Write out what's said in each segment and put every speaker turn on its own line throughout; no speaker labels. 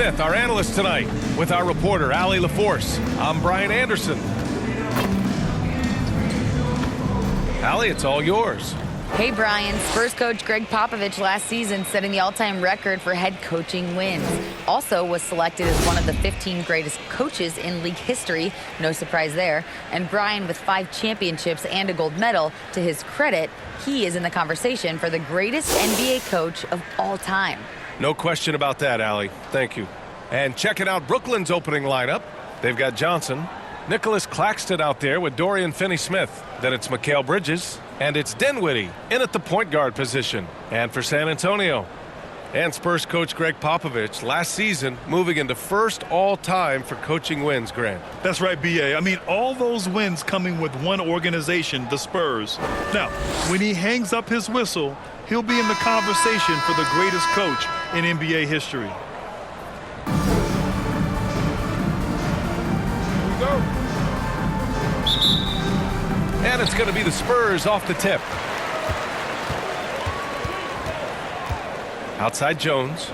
Smith, our analyst tonight, with our reporter, Allie LaForce. I'm Brian Anderson. Allie, it's all yours.
Hey, Brian. Spurs coach Greg Popovich last season setting the all-time record for head coaching wins. Also was selected as one of the 15 greatest coaches in league history. No surprise there. And Brian, with 5 championships and a gold medal, to his credit, he is in the conversation for the greatest NBA coach of all time.
No question about that, Allie. Thank you. And checking out Brooklyn's opening lineup, they've got Johnson, Nicholas Claxton out there with Dorian Finney-Smith. Then it's Mikal Bridges, and it's Dinwiddie in at the point guard position. And for San Antonio, and Spurs coach Greg Popovich last season moving into first all-time for coaching wins, Grant.
That's right, B.A. I mean, all those wins coming with one organization, the Spurs. Now, when he hangs up his whistle, he'll be in the conversation for the greatest coach in NBA history.
And it's going to be the Spurs off the tip. Outside Jones.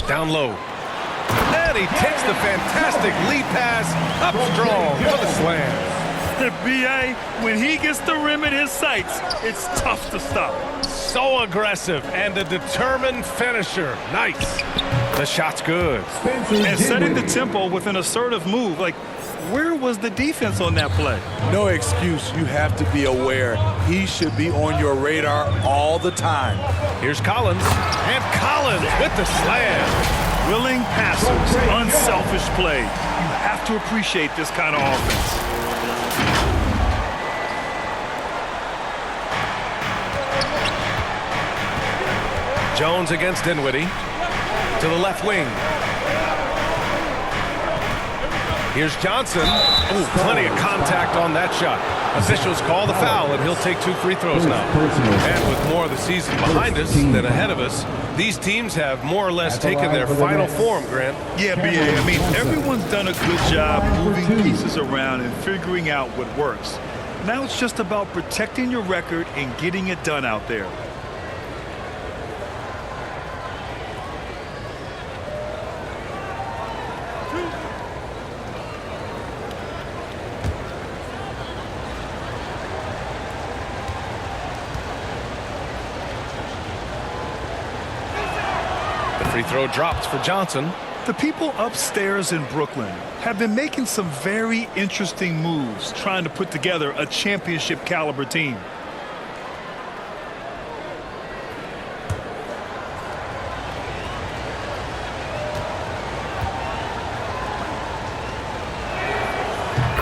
Down low. And he takes the fantastic lead pass up strong for the slam.
B.A., when he gets the rim in his sights, it's tough to stop.
So aggressive and a determined finisher. Nice. The shot's good.
And setting the tempo with an assertive move. Like, where was the defense on that play?
No excuse. You have to be aware. He should be on your radar all the time.
Here's Collins. And Collins with the slam.
Willing passers, unselfish play. You have to appreciate this kind of offense.
Jones against Dinwiddie. To the left wing. Here's Johnson. Ooh, plenty of contact on that shot. Officials call the foul, and he'll take 2 free throws now. And with more of the season behind us than ahead of us, these teams have more or less taken their final form, Grant.
Yeah, B.A. I mean, everyone's done a good job moving pieces around and figuring out what works. Now it's just about protecting your record and getting it done out there.
Free throw drops for Johnson.
The people upstairs in Brooklyn have been making some very interesting moves trying to put together a championship caliber team.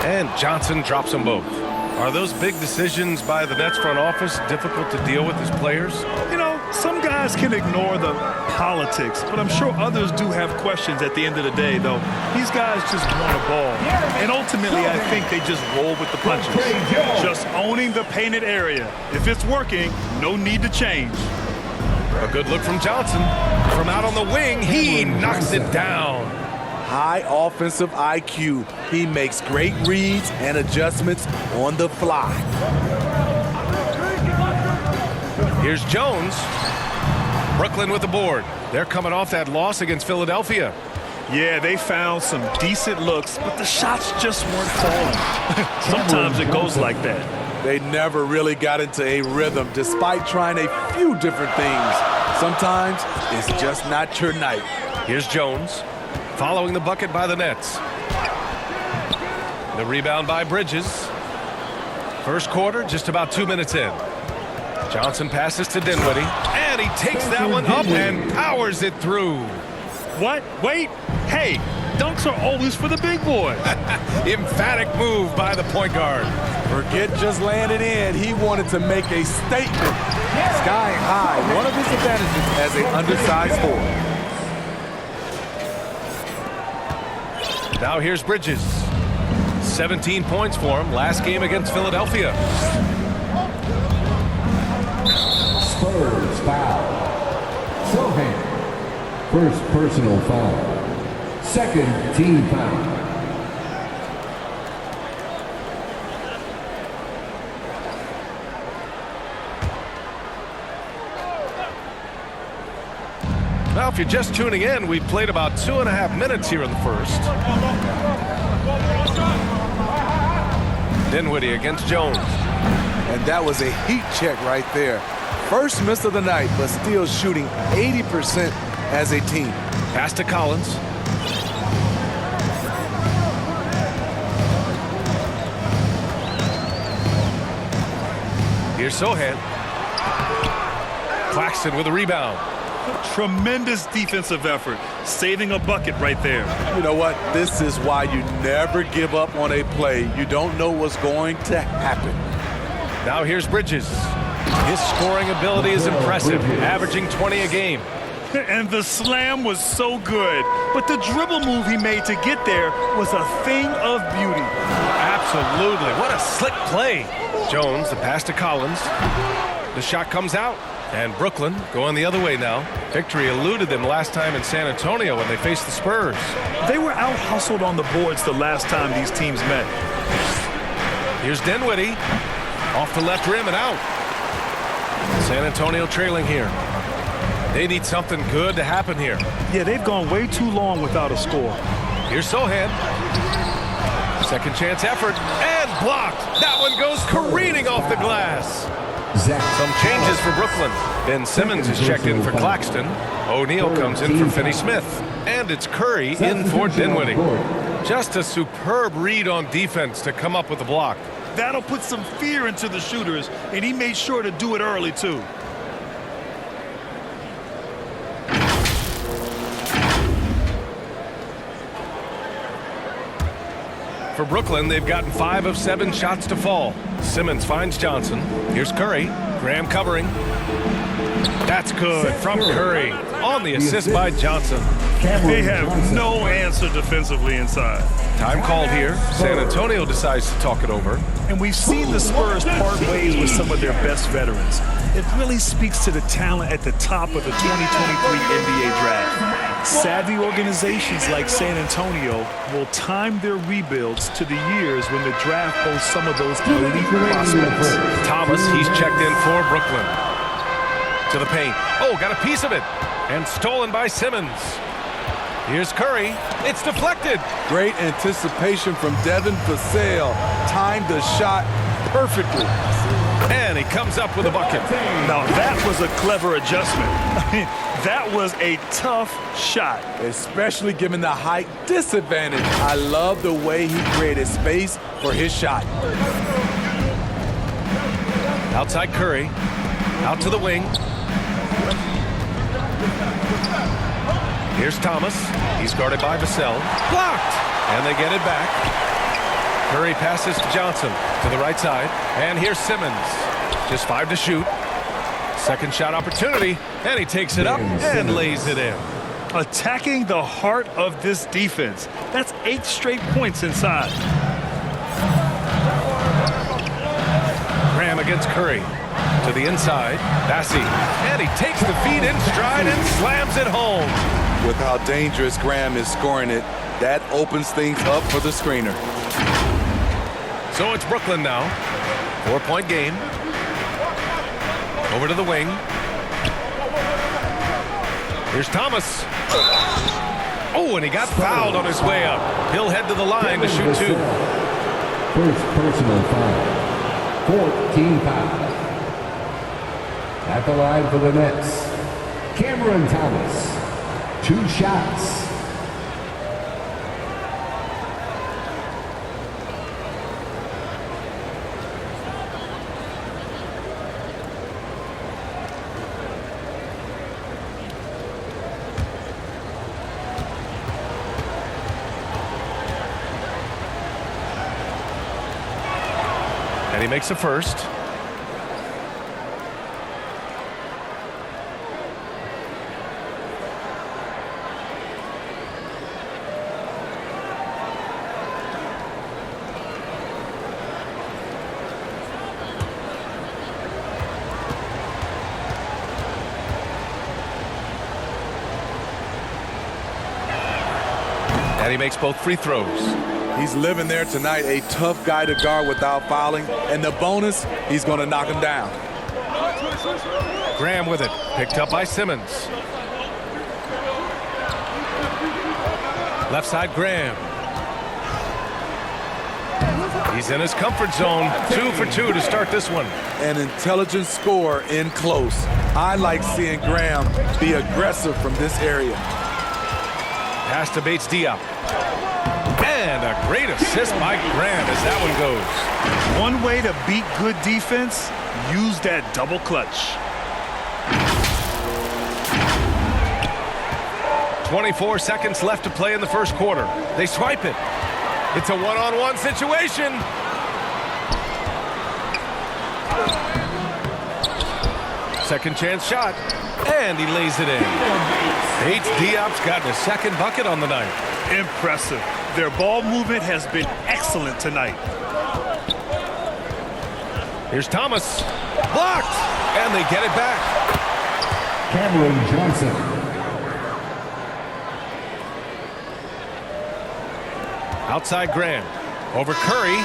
And Johnson drops them both. Are those big decisions by the Nets front office difficult to deal with as players?
You know, some guys can ignore the politics, but I'm sure others do have questions at the end of the day, though. These guys just want a ball. And ultimately, I think they just roll with the punches. Just owning the painted area. If it's working, no need to change.
A good look from Johnson. From out on the wing, he knocks it down.
High offensive IQ. He makes great reads and adjustments on the fly.
Here's Jones. Brooklyn with the board. They're coming off that loss against Philadelphia.
Yeah, they found some decent looks, but the shots just weren't falling. Sometimes it goes like that.
They never really got into a rhythm despite trying a few different things. Sometimes it's just not your night.
Here's Jones. Following the bucket by the Nets. The rebound by Bridges. First quarter, just about 2 minutes in. Johnson passes to Dinwiddie, and he takes that one up and powers it through.
What? Wait. Hey, dunks are always for the big boy.
Emphatic move by the point guard.
Forget just landing in. He wanted to make a statement. Sky high, one of his advantages as an undersized forward.
Now here's Bridges. 17 points for him last game against Philadelphia.
Spurs foul. Sohan. First personal foul. Second team foul.
Well, if you're just tuning in, we've played about 2.5 minutes here in the first. Dinwiddie against Jones.
And that was a heat check right there. First miss of the night, but still shooting 80% as a team.
Pass to Collins. Here's Sohan. Claxton with a rebound.
Tremendous defensive effort, saving a bucket right there.
You know what? This is why you never give up on a play. You don't know what's going to happen.
Now here's Bridges. His scoring ability is impressive, averaging 20 a game.
And the slam was so good, but the dribble move he made to get there was a thing of beauty.
Absolutely. What a slick play. Jones, the pass to Collins. The shot comes out. And Brooklyn going the other way now. Victory eluded them last time in San Antonio when they faced the Spurs.
They were out-hustled on the boards the last time these teams met.
Here's Dinwiddie. Off the left rim and out. San Antonio trailing here. They need something good to happen here.
Yeah, they've gone way too long without a score.
Here's Sohan. Second chance effort. And blocked. That one goes careening off the glass. Some changes for Brooklyn. Ben Simmons is checked in for Claxton. O'Neal comes in for Finney-Smith. And it's Curry in for Dinwiddie. Just a superb read on defense to come up with the block.
That'll put some fear into the shooters, and he made sure to do it early, too.
For Brooklyn, they've gotten 5 of 7 shots to fall. Simmons finds Johnson. Here's Curry. Graham covering. That's good from Curry on the assist by Johnson.
They have no answer defensively inside.
Time called here. San Antonio decides to talk it over.
And we've seen the Spurs part ways with some of their best veterans. It really speaks to the talent at the top of the 2023 NBA draft. Savvy organizations like San Antonio will time their rebuilds to the years when the draft boasts some of those elite prospects.
Thomas, he's checked in for Brooklyn. To the paint. Oh, got a piece of it. And stolen by Simmons. Here's Curry. It's deflected.
Great anticipation from Devin Vassell. Timed the shot perfectly.
And he comes up with a bucket.
Now that was a clever adjustment. I mean, that was a tough shot.
Especially given the height disadvantage. I love the way he created space for his shot.
Outside Curry. Out to the wing. Here's Thomas. He's guarded by Vassell. Blocked! And they get it back. Curry passes to Johnson to the right side. And here's Simmons. Just 5 to shoot. Second shot opportunity. And he takes it up and lays it in.
Attacking the heart of this defense. That's 8 straight points inside.
Graham against Curry. To the inside. Bassey. And he takes the feed in stride and slams it home.
With how dangerous Graham is scoring it, that opens things up for the screener.
So it's Brooklyn now. 4-point game. Over to the wing. Here's Thomas. Oh, and he got fouled on his way up. He'll head to the line to shoot 2.
First personal foul. 14 foul. At the line for the Nets, Cameron Thomas. 2 shots.
And he makes a first. And he makes both free throws.
He's living there tonight, a tough guy to guard without fouling. And the bonus, he's going to knock him down.
Graham with it. Picked up by Simmons. Left side, Graham. He's in his comfort zone. 2 for 2 to start this one.
An intelligent scorer in close. I like seeing Graham be aggressive from this area.
Pass to Bates Diop. And a great assist by Graham as that one goes.
One way to beat good defense, use that double clutch.
24 seconds left to play in the first quarter. They swipe it. It's a one-on-one situation. Second chance shot. And he lays it in. Bates Diop's gotten a second bucket on the night.
Impressive. Their ball movement has been excellent tonight.
Here's Thomas. Blocked. And they get it back.
Cameron Johnson.
Outside Graham. Over Curry.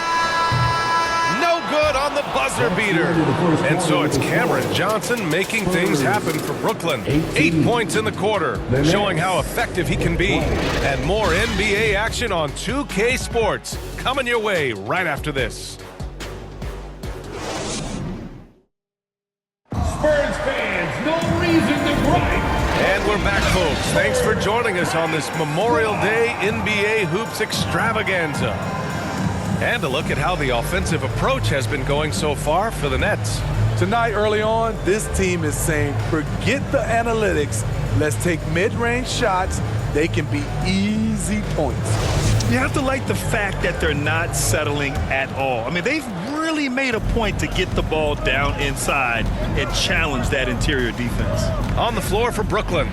No good on the buzzer beater. And so it's Cameron Johnson making things happen for Brooklyn. 8 points in the quarter, showing how effective he can be. And more NBA action on 2K Sports coming your way right after this.
Spurs fans, no reason to gripe.
And we're back, folks. Thanks for joining us on this Memorial Day NBA Hoops extravaganza. And a look at how the offensive approach has been going so far for the Nets.
Tonight, early on, this team is saying, forget the analytics. Let's take mid-range shots. They can be easy points.
You have to like the fact that they're not settling at all. I mean, they've really made a point to get the ball down inside and challenge that interior defense.
On the floor for Brooklyn,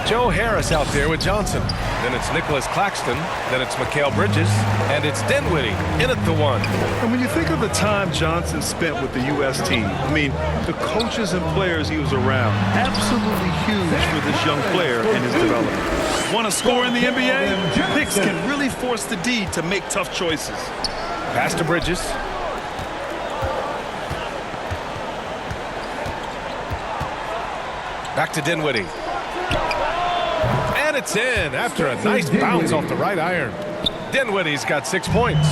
Joe Harris out there with Johnson. Then it's Nicholas Claxton. Then it's Mikal Bridges. And it's Dinwiddie in at the one.
And when you think of the time Johnson spent with the U.S. team, I mean, the coaches and players he was around, absolutely huge for this young player and his development. Want to score in the NBA? Picks can really force the D to make tough choices.
Pass to Bridges. Back to Dinwiddie. And it's in after a nice bounce off the right iron. Dinwiddie's got 6 points.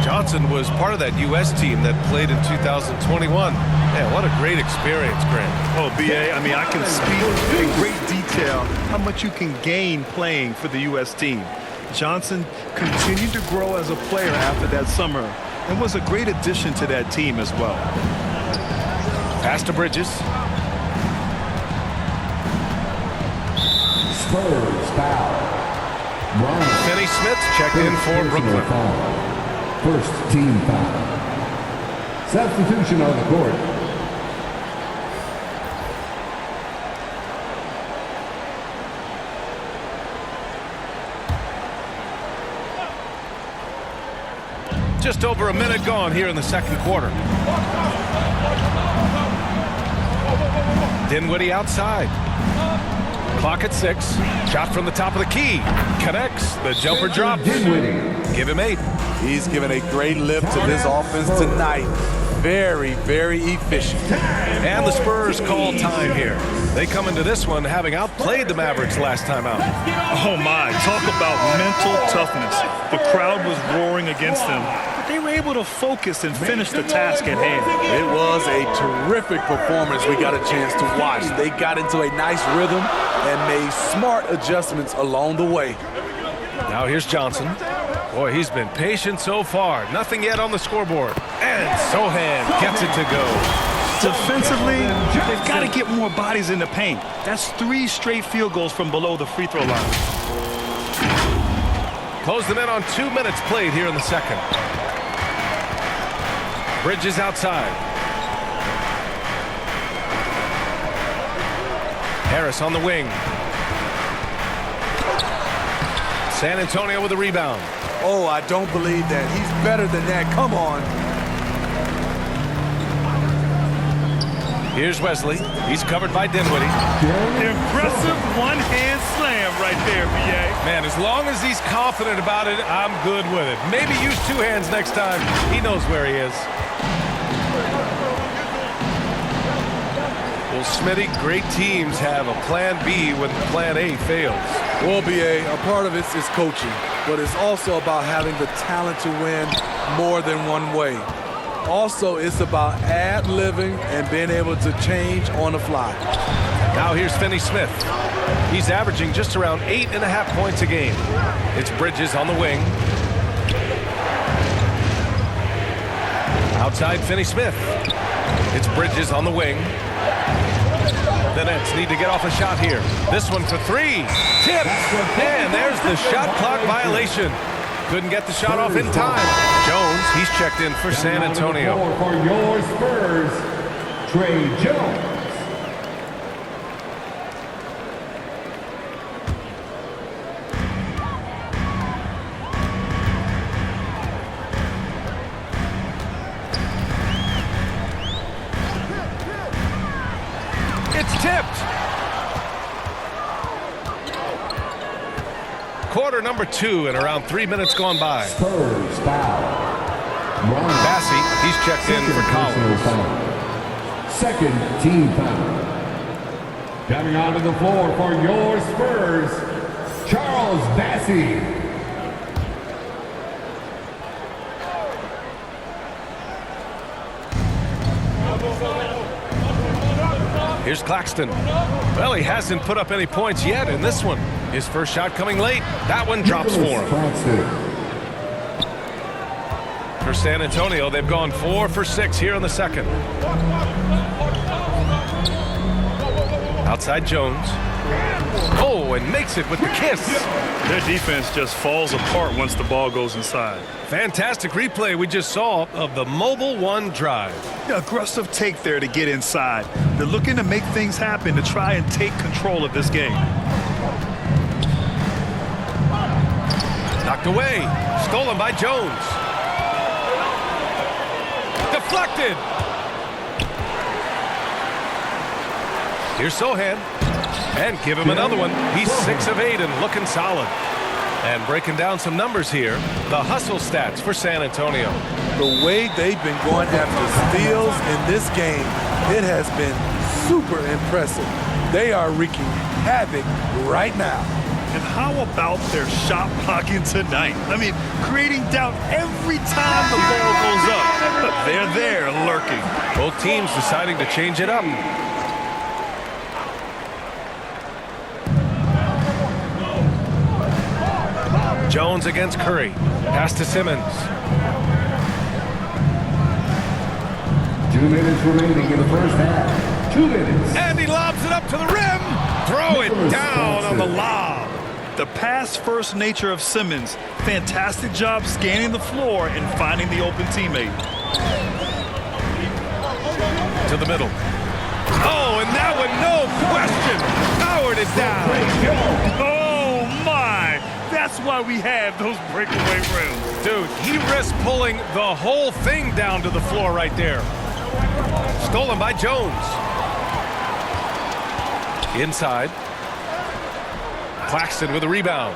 Johnson was part of that U.S. team that played in 2021. Man, what a great experience, Grant.
Oh, B.A., I mean, I can speak in great detail how much you can gain playing for the U.S. team. Johnson continued to grow as a player after that summer and was a great addition to that team as well.
Pass to Bridges.
Spurs foul.
Finney Smith checked in for Brooklyn.
First team foul. Substitution on the court.
Just over a minute gone here in the second quarter. Dinwiddie outside. Clock at 6. Shot from the top of the key. Connects. The jumper drops. Give him 8.
He's given a great lift to this offense tonight. Very, very efficient.
And the Spurs call time here. They come into this one having outplayed the Mavericks last time out.
Oh, my. Talk about mental toughness. The crowd was roaring against them, but they were able to focus and finish the task at hand.
It was a terrific performance we got a chance to watch. They got into a nice rhythm and made smart adjustments along the way.
Now here's Johnson. Boy, he's been patient so far. Nothing yet on the scoreboard. And Sohan gets it to go.
Defensively, they've got to get more bodies in the paint. That's 3 straight field goals from below the free throw line.
Close them in on 2 minutes played here in the second. Bridges outside. Harris on the wing. San Antonio with a rebound.
Oh, I don't believe that. He's better than that. Come on.
Here's Wesley. He's covered by Dinwiddie.
Impressive one-hand slam right there, B.A.
Man, as long as he's confident about it, I'm good with it. Maybe use 2 hands next time. He knows where he is. Well, Smitty, great teams have a plan B when plan A fails.
Well, BA, a part of it is coaching, but it's also about having the talent to win more than one way. Also, it's about ad-libbing and being able to change on the fly.
Now here's Finney Smith. He's averaging just around 8.5 points a game. It's Bridges on the wing. Outside Finney Smith. It's Bridges on the wing. The Nets need to get off a shot here. This one for three. Tip. And there's the shot clock violation. Couldn't get the shot off in time. Jones, he's checked in for San Antonio.
For your Spurs, Trey Jones.
It's tipped. Quarter number 2 and around 3 minutes gone by.
Spurs foul.
Bassey, he's checked in for Collins.
Second team foul. Coming onto the floor for your Spurs, Charles Bassey.
Here's Claxton. Well, he hasn't put up any points yet in this one. His first shot coming late. That one drops for him. For San Antonio, they've gone 4 for 6 here in the second. Outside Jones. Oh, and makes it with the kiss.
Their defense just falls apart once the ball goes inside.
Fantastic replay we just saw of the Mobile One drive.
Aggressive take there to get inside. They're looking to make things happen to try and take control of this game.
Knocked away. Stolen by Jones. Deflected. Here's Sohan. And give him another one. He's 6 of 8 and looking solid. And breaking down some numbers here, the hustle stats for San Antonio.
The way they've been going after steals in this game, it has been super impressive. They are wreaking havoc right now.
And how about their shot blocking tonight? I mean, creating doubt every time the ball goes up. But they're there lurking.
Both teams deciding to change it up. Jones against Curry. Pass to Simmons.
2 minutes remaining in the first half. 2 minutes.
And he lobs it up to the rim. Throw it down on the lob.
The pass-first nature of Simmons. Fantastic job scanning the floor and finding the open teammate.
To the middle. Oh, and that one, no question. Powered it down.
Oh, my. That's why we have those breakaway rims.
Dude, he risked pulling the whole thing down to the floor right there. Stolen by Jones. Inside. Claxton with a rebound.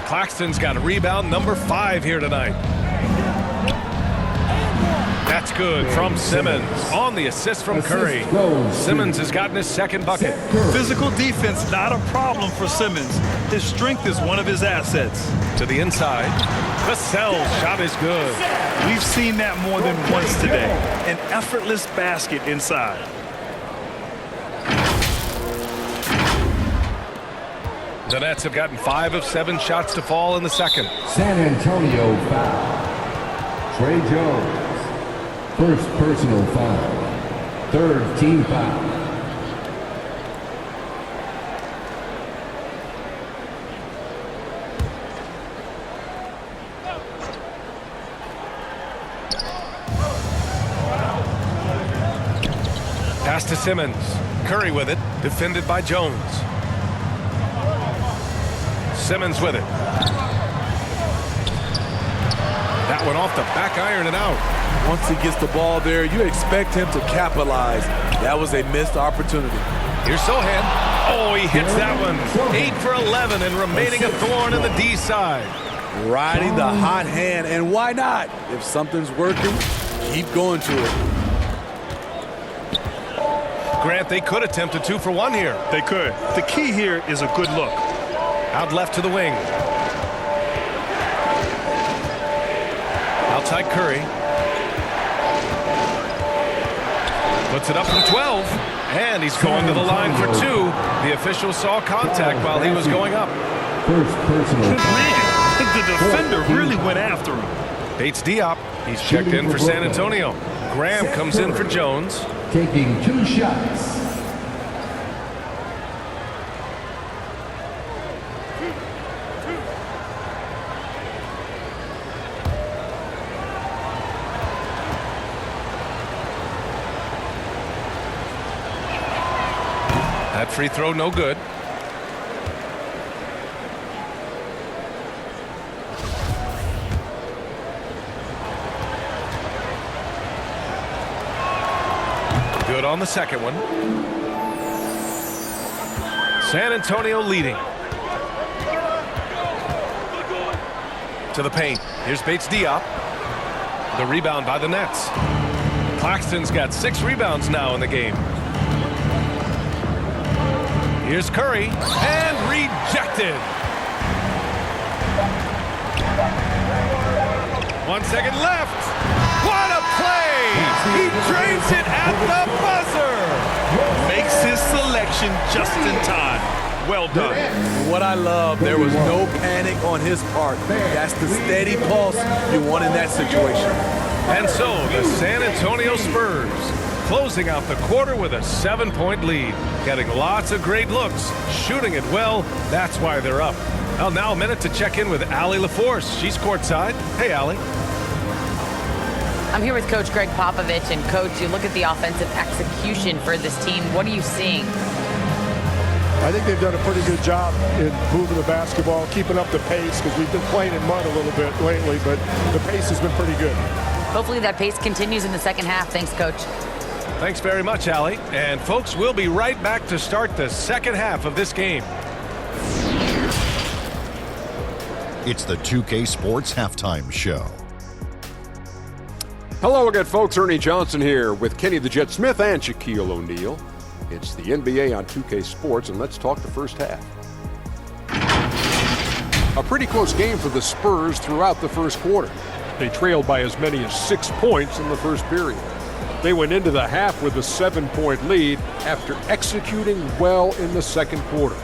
Claxton's got a rebound number 5 here tonight. That's good from Simmons on the assist from Curry. Simmons has gotten his second bucket.
Physical defense, not a problem for Simmons. His strength is one of his assets.
To the inside. Vassell's shot is good.
We've seen that more than once today. An effortless basket inside.
The Nets have gotten 5 of 7 shots to fall in the second.
San Antonio foul. Trey Jones. First personal foul. Third team foul.
Pass to Simmons. Curry with it. Defended by Jones. Simmons with it. That one off the back iron and out.
Once he gets the ball there, you expect him to capitalize. That was a missed opportunity.
Here's Sohan. Oh, he hits that one. 8 for 11 and remaining a thorn in the D side.
Riding the hot hand, and why not? If something's working, keep going to it.
Grant, they could attempt a 2-for-1 here.
They could. The key here is a good look.
Out left to the wing. Outside Curry. Puts it up from 12. And he's going to the line for 2. The official saw contact while he was going up.
First personal foul.
The defender really went after him.
Bates Diop. He's checked in for San Antonio. Graham comes in for Jones.
Taking 2 shots.
That free throw no good. Good on the second one. San Antonio leading. To the paint. Here's Bates Diop. The rebound by the Nets. Claxton's got 6 rebounds now in the game. Here's Curry, and rejected. 1 second left. What a play! He drains it at the buzzer.
Makes his selection just in time. Well done.
What I love, there was no panic on his part. That's the steady pulse you want in that situation.
And so the San Antonio Spurs closing out the quarter with a 7-point lead. Getting lots of great looks, shooting it well. That's why they're up. Well, now a minute to check in with Allie LaForce. She's courtside. Hey, Allie.
I'm here with Coach Greg Popovich. And, Coach, you look at the offensive execution for this team. What are you seeing?
I think they've done a pretty good job in moving the basketball, keeping up the pace, because we've been playing in mud a little bit lately, but the pace has been pretty good.
Hopefully that pace continues in the second half. Thanks, Coach.
Thanks very much, Allie. And, folks, we'll be right back to start the second half of this game.
It's the 2K Sports Halftime Show.
Hello again, folks. Ernie Johnson here with Kenny the Jet Smith and Shaquille O'Neal. It's the NBA on 2K Sports, and let's talk the first half. A pretty close game for the Spurs throughout the first quarter. They trailed by as many as 6 points in the first period. They went into the half with a 7-point lead after executing well in the second quarter.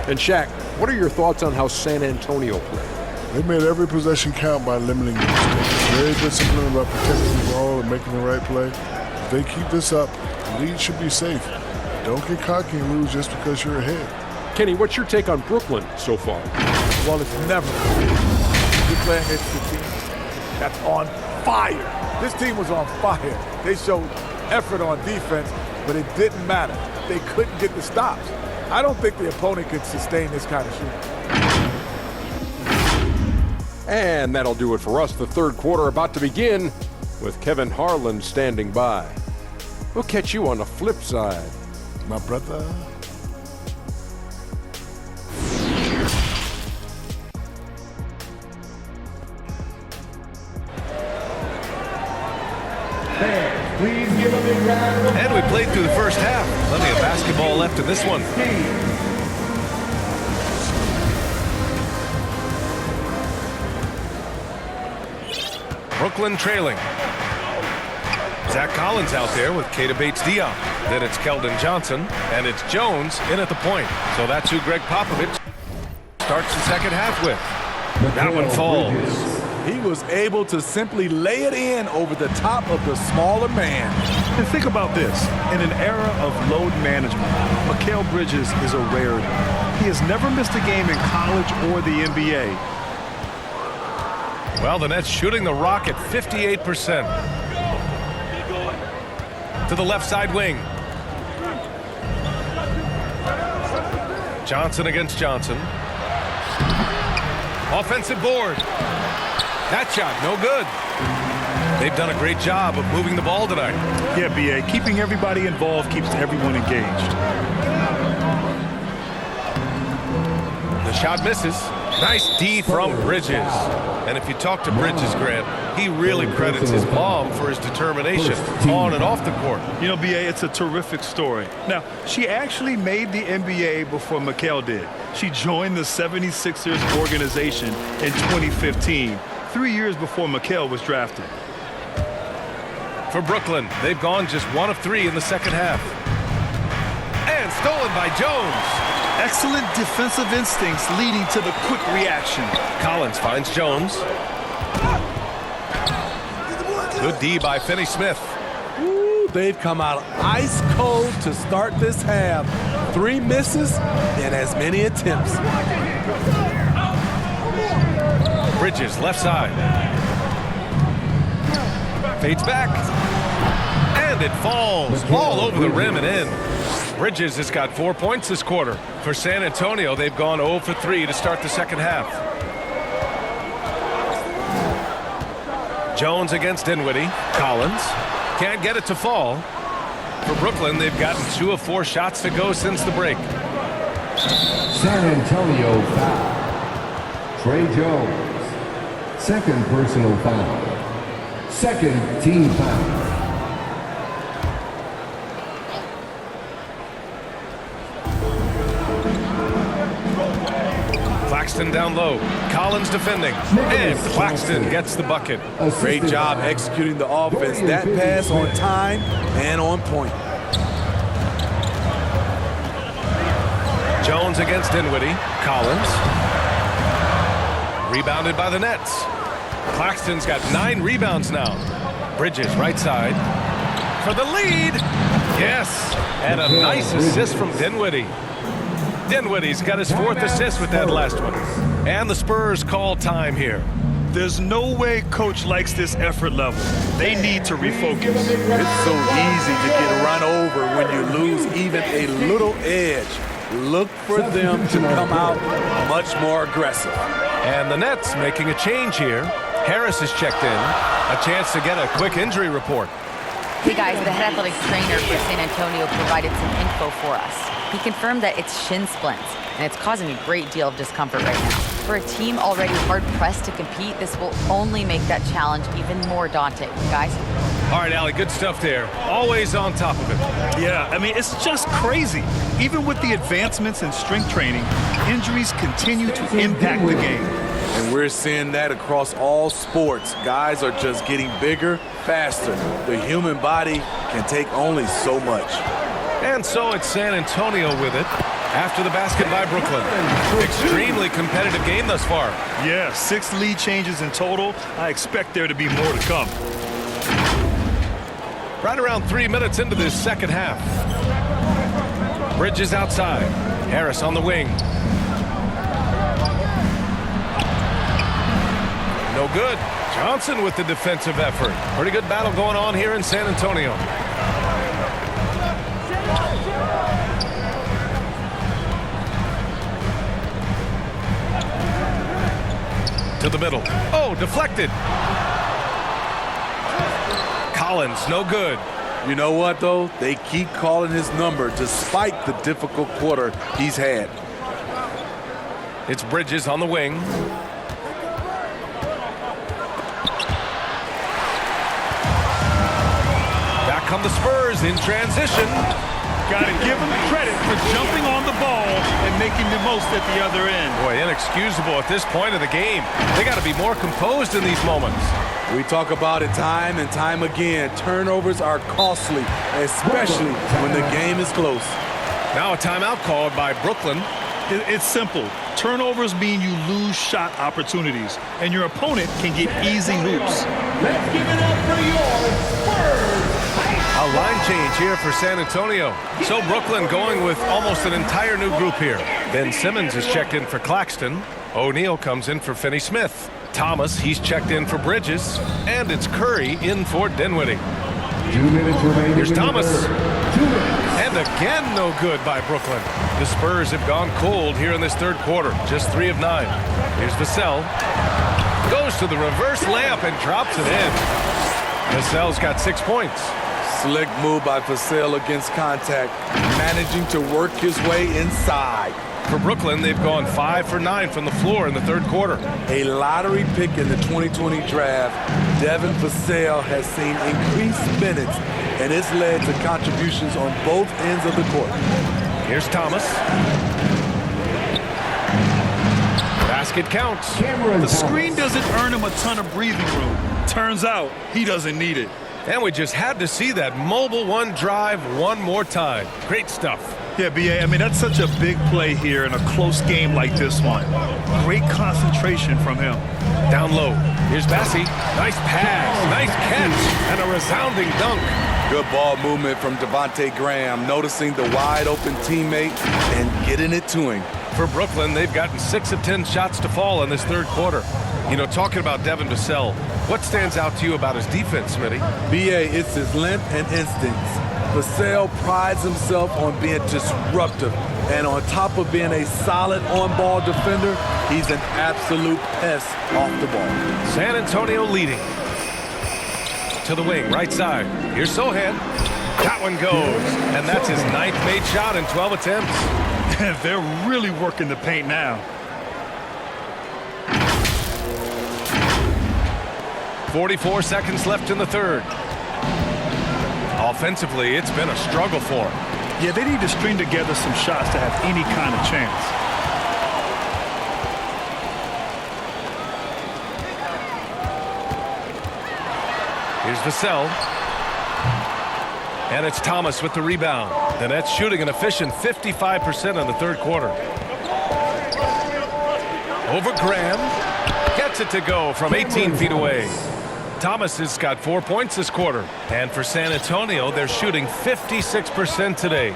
And Shaq, what are your thoughts on how San Antonio played?
They made every possession count by limiting the mistakes. Very disciplined about protecting the ball and making the right play. If they keep this up, the lead should be safe. Don't get cocky and lose just because you're ahead.
Kenny, what's your take on Brooklyn so far?
Well, it's never you're playing against the team that's on fire. This team was on fire. They showed effort on defense, but it didn't matter. They couldn't get the stops. I don't think the opponent could sustain this kind of shooting.
And that'll do it for us. The third quarter about to begin with Kevin Harlan standing by. We'll catch you on the flip side.
My brother.
Please give a big round of applause.
And we played through the first half. Plenty of basketball left in this one. Brooklyn trailing. Zach Collins out there with Keita Bates-Diop. Then it's Keldon Johnson, and it's Jones in at the point. So that's who Greg Popovich starts the second half with. That one falls.
He was able to simply lay it in over the top of the smaller man.
And think about this. In an era of load management, Mikal Bridges is a rarity. He has never missed a game in college or the NBA.
Well, the Nets shooting the rock at 58%. To the left side wing. Johnson against Johnson. Offensive board. That shot, no good. They've done a great job of moving the ball tonight.
Yeah, B.A., keeping everybody involved keeps everyone engaged.
The shot misses. Nice D from Bridges. And if you talk to Bridges, Grant, he really credits his mom for his determination on and off the court.
You know, B.A., it's a terrific story. Now, she actually made the NBA before Mikal did. She joined the 76ers organization in 2015, 3 years before Mikal was drafted.
For Brooklyn, they've gone just 1 of 3 in the second half. And stolen by Jones.
Excellent defensive instincts leading to the quick reaction.
Collins finds Jones. Good D by Finney-Smith.
Ooh, they've come out ice cold to start this half. 3 misses and as many attempts.
Bridges left side. Fades back. And it falls all over the rim and in. Bridges has got 4 points this quarter. For San Antonio, they've gone 0 for 3 to start the second half. Jones against Dinwiddie. Collins can't get it to fall. For Brooklyn, they've gotten 2 of 4 shots to go since the break.
San Antonio foul. Trey Jones. Second personal foul. Second team foul.
Claxton down low. Collins defending. And Claxton gets the bucket.
Great job executing the offense. That pass on time and on point.
Jones against Dinwiddie. Collins. Rebounded by the Nets. Claxton's got 9 rebounds now. Bridges right side. For the lead. Yes. And a nice assist from Dinwiddie. Dinwiddie's got his 4th assist with that last one. And the Spurs call time here.
There's no way coach likes this effort level. They need to refocus.
It's so easy to get run over when you lose even a little edge. Look for them to come out much more aggressive.
And the Nets making a change here. Harris is checked in. A chance to get a quick injury report.
Hey guys, the head athletics trainer for San Antonio provided some info for us. He confirmed that it's shin splints, and it's causing a great deal of discomfort right now. For a team already hard-pressed to compete, this will only make that challenge even more daunting. Guys?
All right, Allie, good stuff there. Always on top of it.
Yeah, I mean, it's just crazy. Even with the advancements in strength training, injuries continue to impact the game.
And we're seeing that across all sports. Guys are just getting bigger, faster. The human body can take only so much.
And so it's San Antonio with it after the basket by Brooklyn. Extremely competitive game thus far.
Yeah, 6 lead changes in total. I expect there to be more to come.
Right around 3 minutes into this second half. Bridges outside. Harris on the wing. No good. Johnson with the defensive effort. Pretty good battle going on here in San Antonio. To the middle. Oh, deflected. Collins, no good.
You know what, though? They keep calling his number despite the difficult quarter he's had.
It's Bridges on the wing. Back come the Spurs in transition.
Got to give them credit for jumping on the ball and making the most at the other end.
Boy, inexcusable at this point of the game. They got to be more composed in these moments.
We talk about it time and time again. Turnovers are costly, especially when the game is close.
Now a timeout called by Brooklyn.
It's simple. Turnovers mean you lose shot opportunities, and your opponent can get easy hoops.
Let's give it up for your Spurs.
A line change here for San Antonio. So Brooklyn going with almost an entire new group here. Ben Simmons is checked in for Claxton. O'Neal comes in for Finney-Smith. Thomas, he's checked in for Bridges. And it's Curry in for Dinwiddie.
2 minutes remaining.
Here's
in the
Thomas.
third. 2 minutes.
And again, no good by Brooklyn. The Spurs have gone cold here in this third quarter. Just 3 of 9. Here's Vassell. Goes to the reverse layup and drops it in. Vassell's got 6 points.
Slick move by Vassell against contact, managing to work his way inside.
For Brooklyn, they've gone 5 for 9 from the floor in the third quarter.
A lottery pick in the 2020 draft, Devin Vassell has seen increased minutes, and it's led to contributions on both ends of the court.
Here's Thomas. Basket counts.
The screen doesn't earn him a ton of breathing room. Turns out he doesn't need it.
And we just had to see that mobile one drive one more time. Great stuff.
Yeah, B.A., I mean, that's such a big play here in a close game like this one. Great concentration from him.
Down low. Here's Bassi. Nice pass, nice catch, and a resounding dunk.
Good ball movement from Devontae Graham, noticing the wide-open teammate and getting it to him.
For Brooklyn, they've gotten 6 of 10 shots to fall in this third quarter. You know, talking about Devin Vassell, what stands out to you about his defense, Smitty?
B.A., it's his length and instincts. Vassell prides himself on being disruptive, and on top of being a solid on-ball defender, he's an absolute pest off the ball.
San Antonio leading. To the wing, right side. Here's Sohan. That one goes, and that's his 9th made shot in 12 attempts.
They're really working the paint now.
44 seconds left in the third. Offensively, it's been a struggle for him.
Yeah, they need to string together some shots to have any kind of chance.
Here's Vassell. And it's Thomas with the rebound. The Nets shooting an efficient 55% in the third quarter. Over Graham. Gets it to go from 18 feet away. Thomas has got 4 points this quarter. And for San Antonio, they're shooting 56% today.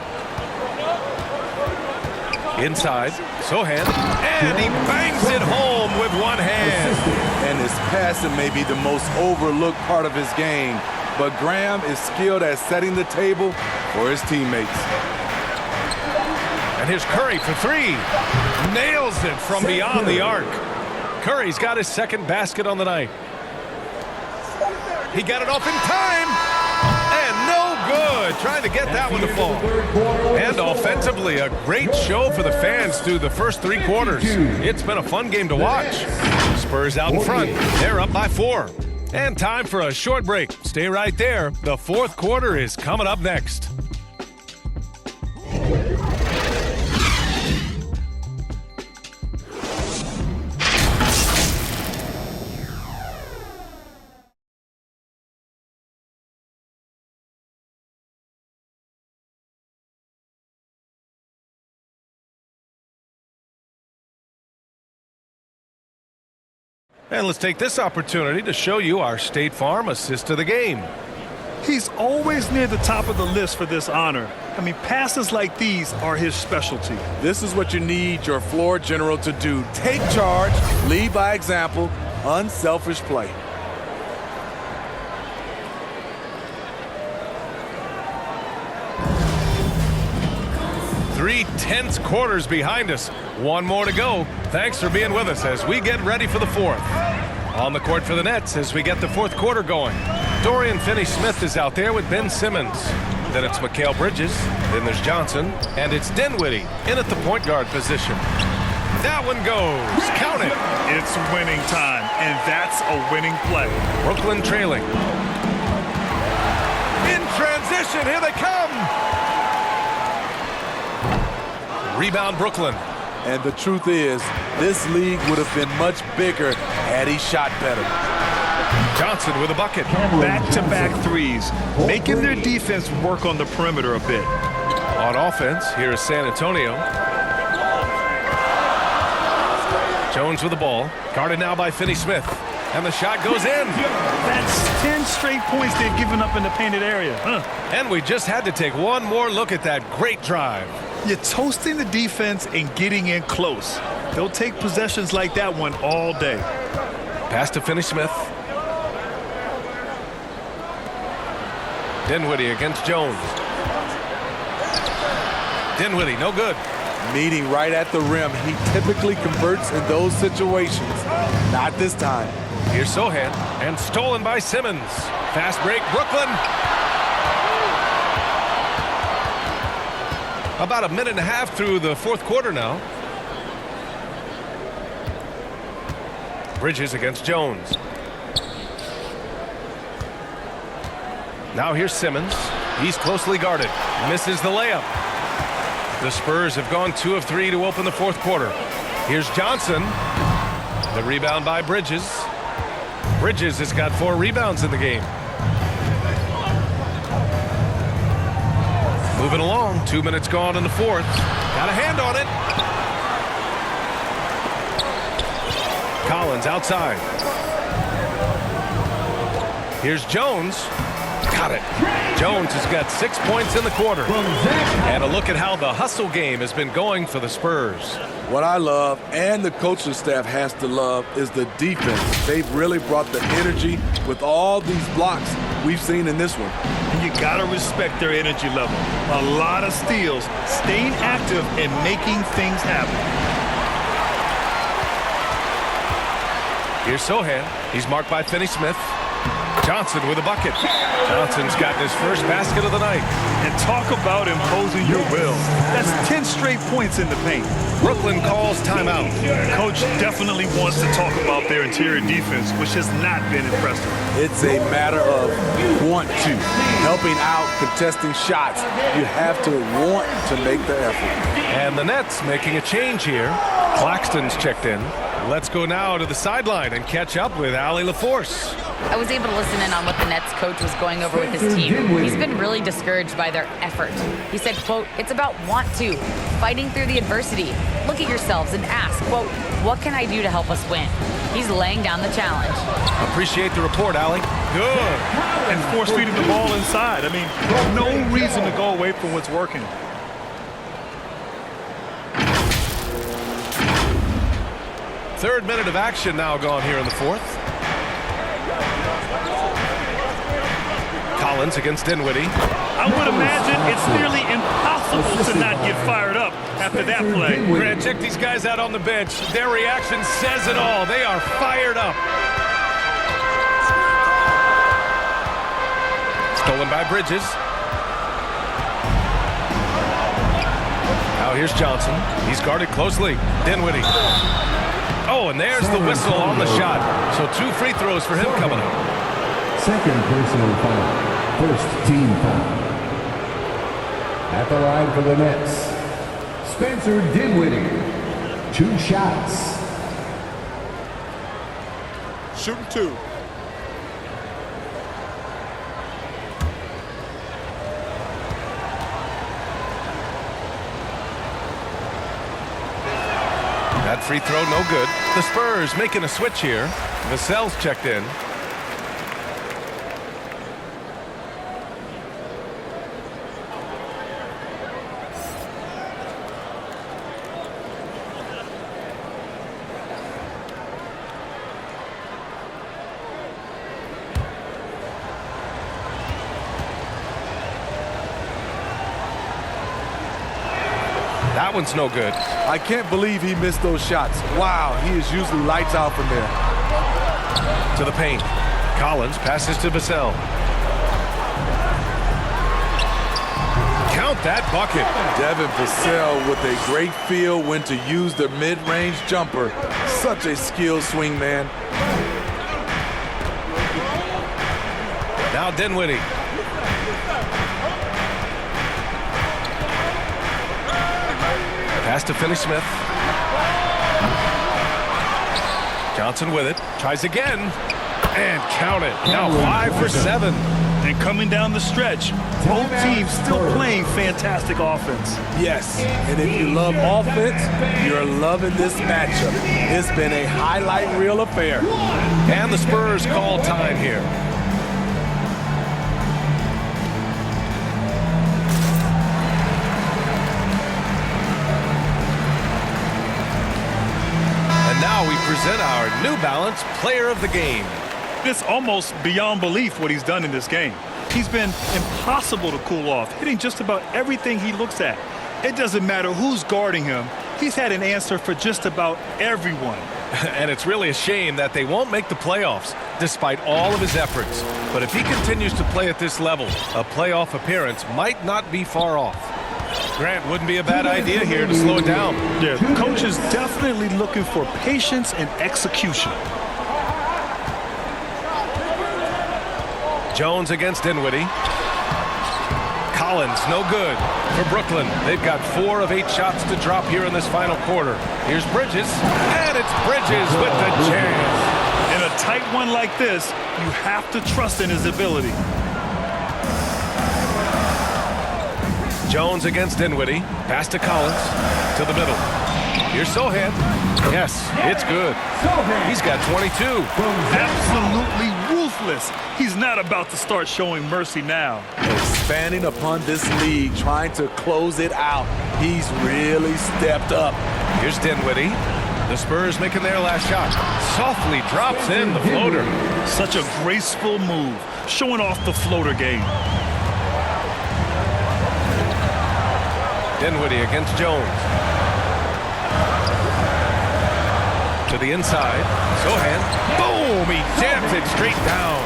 Inside, Sohan. And he bangs it home with one hand.
And his passing may be the most overlooked part of his game, but Graham is skilled at setting the table for his teammates.
And here's Curry for 3. Nails it from beyond the arc. Curry's got his second basket on the night. He got it off in time. And no good. Trying to get that one to fall. And offensively, a great show for the fans through the first 3 quarters. It's been a fun game to watch. Spurs out in front. They're up by 4. And time for a short break. Stay right there. The fourth quarter is coming up next. And let's take this opportunity to show you our State Farm assist to the game.
He's always near the top of the list for this honor. I mean, passes like these are his specialty.
This is what you need your floor general to do. Take charge, lead by example, unselfish play.
Three tense quarters behind us. One more to go. Thanks for being with us as we get ready for the fourth. On the court for the Nets as we get the fourth quarter going. Dorian Finney-Smith is out there with Ben Simmons. Then it's Mikal Bridges. Then there's Johnson. And it's Dinwiddie in at the point guard position. That one goes. Count it.
It's winning time, and that's a winning play.
Brooklyn trailing. In transition, here they come. Rebound Brooklyn.
And the truth is, this league would have been much bigger had he shot better.
Johnson with a bucket.
Back-to-back threes, making their defense work on the perimeter a bit.
On offense, here is San Antonio. Jones with the ball. Guarded now by Finney-Smith. And the shot goes in.
That's 10 straight points they've given up in the painted area.
And we just had to take one more look at that great drive.
You're toasting the defense and getting in close. They'll take possessions like that one all day.
Pass to Finney-Smith. Dinwiddie against Jones. Dinwiddie, no good.
Meeting right at the rim. He typically converts in those situations. Not this time.
Here's Sohan, and stolen by Simmons. Fast break, Brooklyn. About a minute and a half through the fourth quarter now. Bridges against Jones. Now here's Simmons. He's closely guarded. Misses the layup. The Spurs have gone 2 of 3 to open the fourth quarter. Here's Johnson. The rebound by Bridges. Bridges has got 4 rebounds in the game. Moving along. 2 minutes gone in the fourth. Got a hand on it. Collins outside. Here's Jones. Got it. Jones has got 6 points in the quarter. And a look at how the hustle game has been going for the Spurs.
What I love, and the coaching staff has to love, is the defense. They've really brought the energy with all these blocks we've seen in this one.
And you got to respect their energy level. A lot of steals, staying active and making things happen.
Here's Sohan. He's marked by Finney-Smith. Johnson with a bucket. Johnson's gotten his first basket of the night.
And talk about imposing your will. That's 10 straight points in the paint.
Brooklyn calls timeout.
Coach definitely wants to talk about their interior defense, which has not been impressive.
It's a matter of want to. Helping out, contesting shots. You have to want to make the effort.
And the Nets making a change here. Claxton's checked in. Let's go now to the sideline and catch up with Allie LaForce.
I was able to listen in on what the Nets coach was going over with his team. He's been really discouraged by their effort. He said, quote, "It's about want to, fighting through the adversity. Look at yourselves and ask, quote, what can I do to help us win?" He's laying down the challenge.
Appreciate the report, Allie. Good.
And force feeding the ball inside. I mean, no reason to go away from what's working.
Third minute of action now gone here in the fourth. Collins against Dinwiddie.
I would imagine it's nearly impossible to not get fired up after that play.
Grant, check these guys out on the bench. Their reaction says it all. They are fired up. Stolen by Bridges. Now here's Johnson. He's guarded closely. Dinwiddie. Oh, and there's the whistle on the shot. So 2 free throws for him coming up.
Second personal foul. First team foul. At the line for the Nets, Spencer Dinwiddie. 2 shots.
Shooting 2.
That free throw no good. The Spurs making a switch here. Vassell's checked in. That one's no good.
I can't believe he missed those shots. Wow, he is usually lights out from there.
To the paint. Collins passes to Vassell. Count that bucket.
Devin Vassell with a great feel when to use the mid-range jumper. Such a skilled swing man.
Now Dinwiddie. Pass to Finney-Smith. Johnson with it. Tries again. And count it. Now 5 for 7.
And coming down the stretch, both teams still playing fantastic offense.
Yes, and if you love offense, you're loving this matchup. It's been a highlight reel affair.
And the Spurs call time here. Now we present our New Balance Player of the Game.
It's almost beyond belief what he's done in this game. He's been impossible to cool off, hitting just about everything he looks at. It doesn't matter who's guarding him. He's had an answer for just about everyone.
And it's really a shame that they won't make the playoffs despite all of his efforts. But if he continues to play at this level, a playoff appearance might not be far off. Grant, wouldn't be a bad idea here to slow it down.
Yeah, the coach is definitely looking for patience and execution.
Jones against Dinwiddie. Collins, no good for Brooklyn. They've got 4 of 8 shots to drop here in this final quarter. Here's Bridges, and it's Bridges with the jam.
In a tight one like this, you have to trust in his ability.
Jones against Dinwiddie. Pass to Collins. To the middle. Here's Sohan. Yes, it's good. He's got 22.
Absolutely ruthless. He's not about to start showing mercy now.
Expanding upon this lead, trying to close it out. He's really stepped up.
Here's Dinwiddie. The Spurs making their last shot. Softly drops in the floater.
Such a graceful move, showing off the floater game.
Dinwiddie against Jones. To the inside. Sohan. Boom! He jams it straight down.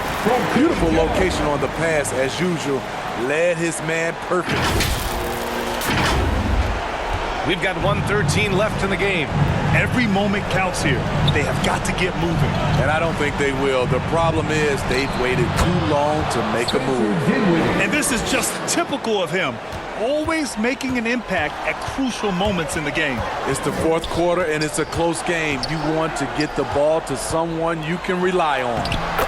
Beautiful location on the pass, as usual. Led his man perfectly.
We've got 1:13 left in the game.
Every moment counts here. They have got to get moving.
And I don't think they will. The problem is they've waited too long to make a move.
And this is just typical of him. Always making an impact at crucial moments in the game.
It's the 4th quarter, and it's a close game. You want to get the ball to someone you can rely on.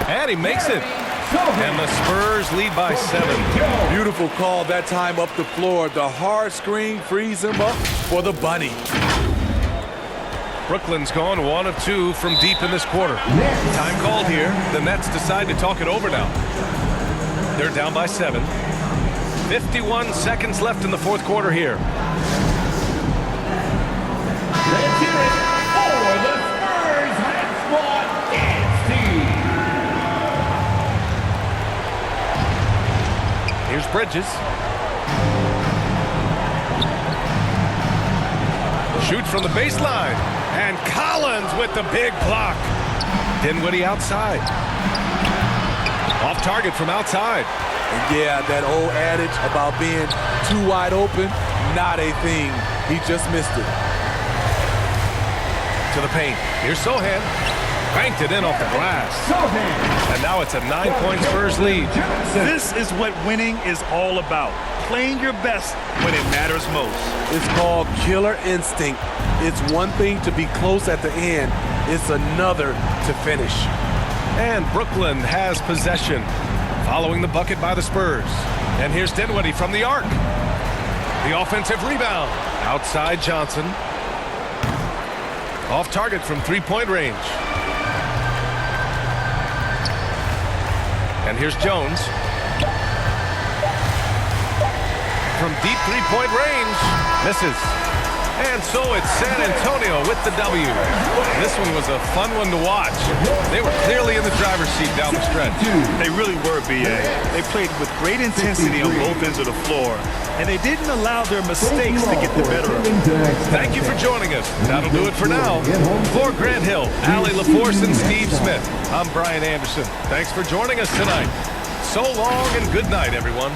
And he makes it. And the Spurs lead by 7.
Beautiful call that time up the floor. The hard screen frees him up for the bunny.
Brooklyn's gone 1 of 2 from deep in this quarter. Time called here. The Nets decide to talk it over now. They're down by 7. 51 seconds left in the 4th quarter here.
Let's hear it for the Spurs Hotspot Dance Team.
Here's Bridges. Shoots from the baseline. And Collins with the big block. Dinwiddie outside. Off target from outside.
And yeah, that old adage about being too wide open, not a thing. He just missed it.
To the paint. Here's Sohan. Banked it in off the glass. And now it's a 9-point Spurs lead.
This is what winning is all about. Playing your best when it matters most.
It's called killer instinct. It's one thing to be close at the end. It's another to finish.
And Brooklyn has possession, following the bucket by the Spurs. And here's Dinwiddie from the arc. The offensive rebound. Outside Johnson. Off target from 3-point range. And here's Jones. From deep 3-point range. Misses. And so it's San Antonio with the W. This one was a fun one to watch. They were clearly in the driver's seat down the stretch.
They really were, B.A. They played with great intensity on both ends of the floor, and they didn't allow their mistakes to get the better of them.
Thank you for joining us. That'll do it for now. For Grant Hill, Allie LaForce, and Steve Smith, I'm Brian Anderson. Thanks for joining us tonight. So long and good night, everyone.